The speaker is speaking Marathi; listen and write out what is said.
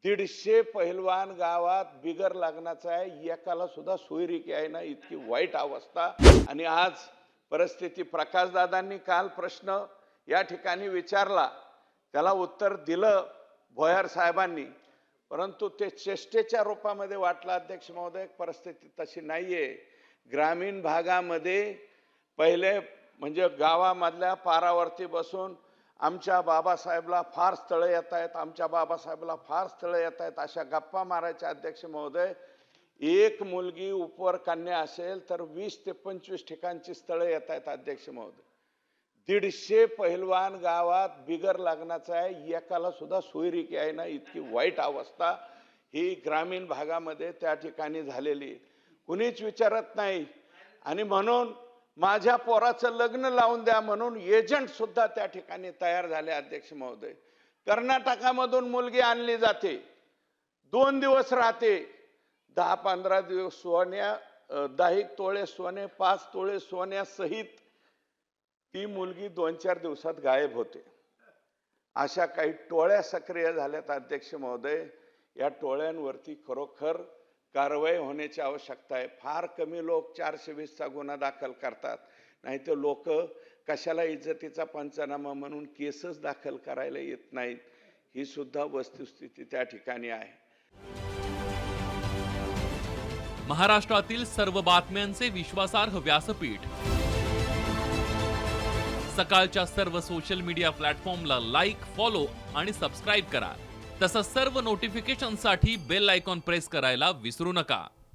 150 पहिलवान गावात बिगर लग्नाचा आहे, एकाला सुद्धा सोयरिकी आहे ना, इतकी वाईट अवस्था। आणि आज परिस्थिती प्रकाशदादांनी काल प्रश्न या ठिकाणी विचारला, त्याला उत्तर दिलं भोयार साहेबांनी, परंतु ते चेष्टेच्या रूपामध्ये वाटलं। अध्यक्ष महोदय, परिस्थिती तशी नाहीये। ग्रामीण भागामध्ये पहिले म्हणजे गावामधल्या पारावरती बसून आमच्या बाबासाहेबला फार स्थळं येत आहेत, आमच्या बाबासाहेबला फार स्थळं येत आहेत, अशा गप्पा मारायच्या। अध्यक्ष महोदय, एक मुलगी उपवर कन्या असेल तर 20 ते 25 ठिकाणची स्थळं येत आहेत। अध्यक्ष महोदय, 150 पहिलवान गावात बिगर लग्नाचा आहे, एकाला सुद्धा सोयरिकी आहे ना, इतकी वाईट अवस्था ही ग्रामीण भागामध्ये त्या ठिकाणी झालेली, कुणीच विचारत नाही। आणि म्हणून माझ्या पोराचं लग्न लावून द्या म्हणून एजंट सुद्धा त्या ठिकाणी तयार झाले। अध्यक्ष महोदय, कर्नाटकामधून मुलगी आणली जाते, 2 दिवस राहते, 10-15 दिवस सोन्या 10 तोळे सोने 5 तोळे सोन्यासहित ती मुलगी 2-4 दिवसात गायब होते। अशा काही टोळ्या सक्रिय झाल्यात। अध्यक्ष महोदय, या टोळ्यांवरती खरोखर कारवाई होण्याची आवश्यकता आहे। फार कमी लोक 420चा गुन्हा दाखल करतात, नाही तर लोक कशाला इज्जतीचा पंचनामा म्हणून केसच दाखल करायला येत नाहीत, ही सुद्धा वस्तुस्थिती त्या ठिकाणी आहे। महाराष्ट्रातील सर्व बातम्यांचे विश्वासार्ह व्यासपीठ, सकाळच्या सर्व सोशल मीडिया प्लॅटफॉर्मला लाईक, फॉलो आणि सबस्क्राईब करा। तसंच सर्व नोटिफिकेशनसाठी बेल आयकॉन प्रेस करायला विसरू नका।